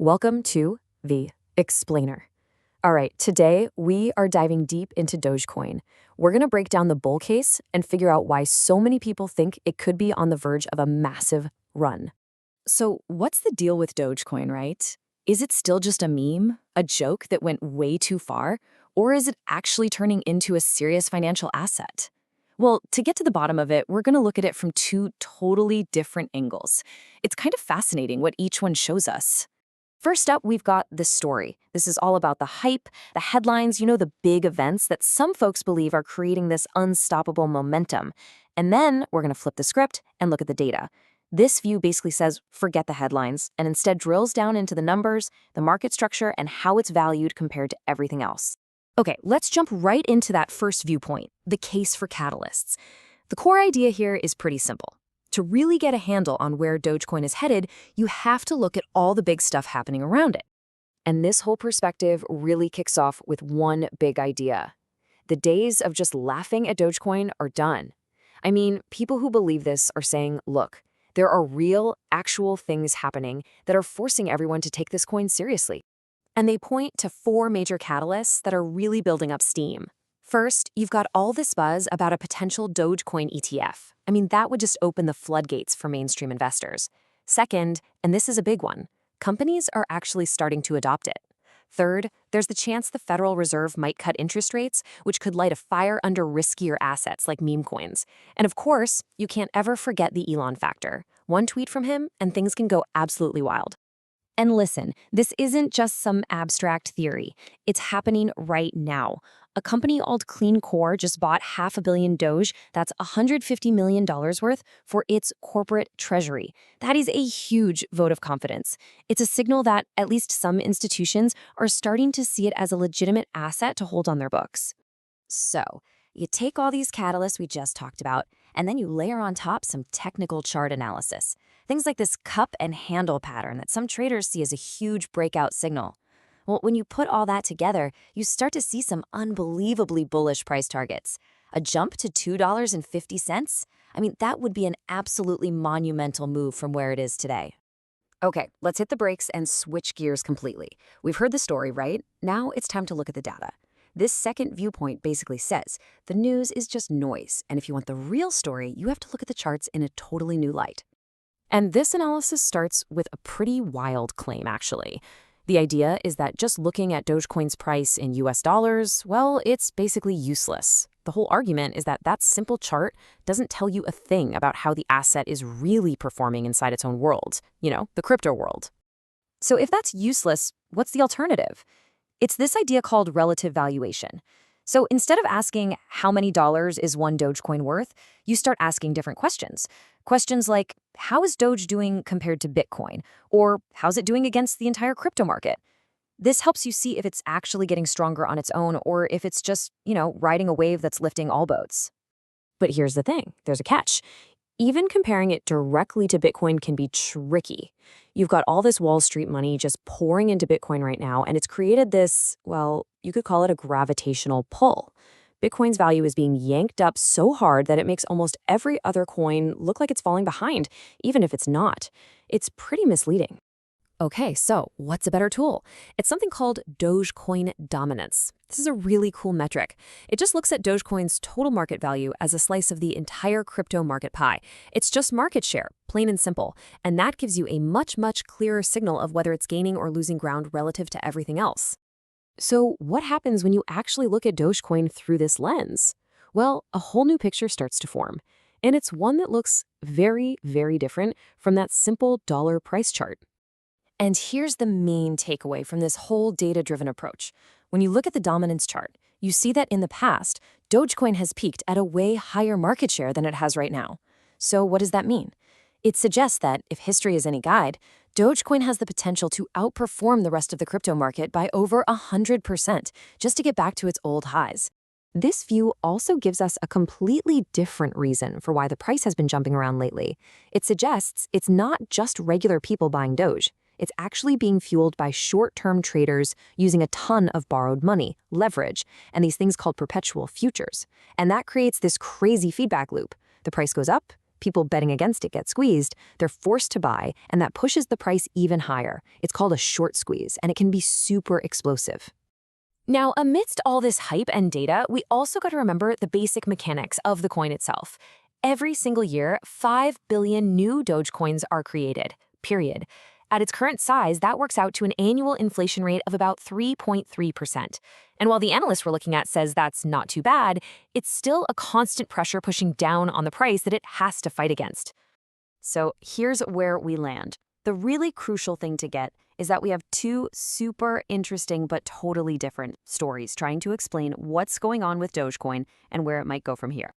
Welcome to the Explainer. All right, today we are diving deep into Dogecoin. We're going to break down the bull case and figure out why so many people think it could be on the verge of a massive run. So, what's the deal with Dogecoin, right? Is it still just a meme, a joke that went way too far, or is it actually turning into a serious financial asset? Well, to get to the bottom of it, we're going to look at it from two totally different angles. It's kind of fascinating what each one shows us. First up, we've got the story. This is all about the hype, the headlines, the big events that some folks believe are creating this unstoppable momentum. And then we're going to flip the script and look at the data. This view basically says forget the headlines and instead drills down into the numbers, the market structure, and how it's valued compared to everything else. Okay, let's jump right into that first viewpoint, the case for catalysts. The core idea here is pretty simple. To really get a handle on where Dogecoin is headed, you have to look at all the big stuff happening around it. And this whole perspective really kicks off with one big idea. The days of just laughing at Dogecoin are done. I mean, people who believe this are saying, look, there are real, actual things happening that are forcing everyone to take this coin seriously. And they point to four major catalysts that are really building up steam. First, you've got all this buzz about a potential Dogecoin ETF. I mean, that would just open the floodgates for mainstream investors. Second, and this is a big one, companies are actually starting to adopt it. Third, there's the chance the Federal Reserve might cut interest rates, which could light a fire under riskier assets like meme coins. And of course, you can't ever forget the Elon factor. One tweet from him, and things can go absolutely wild. And listen, this isn't just some abstract theory. It's happening right now. A company called Clean Core just bought $500 million Doge, that's $150 million worth, for its corporate treasury. That is a huge vote of confidence. It's a signal that at least some institutions are starting to see it as a legitimate asset to hold on their books. So, you take all these catalysts we just talked about, and then you layer on top some technical chart analysis. Things like this cup and handle pattern that some traders see as a huge breakout signal. Well, when you put all that together, you start to see some unbelievably bullish price targets. A jump to $2.50? I mean, that would be an absolutely monumental move from where it is today. Okay, let's hit the brakes and switch gears completely. We've heard the story, right? Now it's time to look at the data. This second viewpoint basically says the news is just noise, and if you want the real story, you have to look at the charts in a totally new light. And this analysis starts with a pretty wild claim, actually. The idea is that just looking at Dogecoin's price in US dollars, well, it's basically useless. The whole argument is that that simple chart doesn't tell you a thing about how the asset is really performing inside its own world, the crypto world. So if that's useless, what's the alternative? It's this idea called relative valuation. So instead of asking how many dollars is one Dogecoin worth, you start asking different questions. Questions like, how is Doge doing compared to Bitcoin? Or how's it doing against the entire crypto market? This helps you see if it's actually getting stronger on its own or if it's just, riding a wave that's lifting all boats. But here's the thing, there's a catch. Even comparing it directly to Bitcoin can be tricky. You've got all this Wall Street money just pouring into Bitcoin right now, and it's created this, well, you could call it a gravitational pull. Bitcoin's value is being yanked up so hard that it makes almost every other coin look like it's falling behind, even if it's not. It's pretty misleading. Okay, so what's a better tool? It's something called Dogecoin dominance. This is a really cool metric. It just looks at Dogecoin's total market value as a slice of the entire crypto market pie. It's just market share, plain and simple, and that gives you a much, much clearer signal of whether it's gaining or losing ground relative to everything else. So what happens when you actually look at Dogecoin through this lens? Well, a whole new picture starts to form, and it's one that looks very, very different from that simple dollar price chart. And here's the main takeaway from this whole data-driven approach. When you look at the dominance chart, you see that in the past, Dogecoin has peaked at a way higher market share than it has right now. So what does that mean? It suggests that, if history is any guide, Dogecoin has the potential to outperform the rest of the crypto market by over 100%, just to get back to its old highs. This view also gives us a completely different reason for why the price has been jumping around lately. It suggests it's not just regular people buying Doge. It's actually being fueled by short-term traders using a ton of borrowed money, leverage, and these things called perpetual futures. And that creates this crazy feedback loop. The price goes up, People betting against it get squeezed, they're forced to buy, and that pushes the price even higher. It's called a short squeeze, and it can be super explosive. Now, amidst all this hype and data, we also got to remember the basic mechanics of the coin itself. Every single year, 5 billion new Dogecoins are created, period. At its current size, that works out to an annual inflation rate of about 3.3%. And while the analyst we're looking at says that's not too bad, it's still a constant pressure pushing down on the price that it has to fight against. So here's where we land. The really crucial thing to get is that we have two super interesting but totally different stories trying to explain what's going on with Dogecoin and where it might go from here.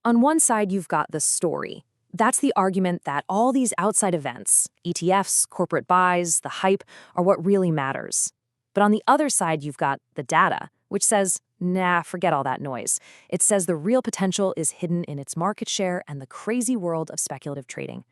On one side, you've got the story. That's the argument that all these outside events, ETFs, corporate buys, the hype, are what really matters. But on the other side, you've got the data, which says, nah, forget all that noise. It says the real potential is hidden in its market share and the crazy world of speculative trading.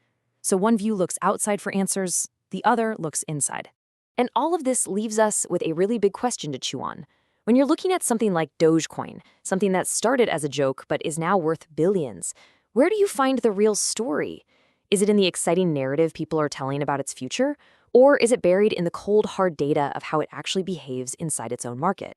So one view looks outside for answers, the other looks inside. And all of this leaves us with a really big question to chew on. When you're looking at something like Dogecoin, something that started as a joke but is now worth billions, where do you find the real story? Is it in the exciting narrative people are telling about its future? Or is it buried in the cold, hard data of how it actually behaves inside its own market?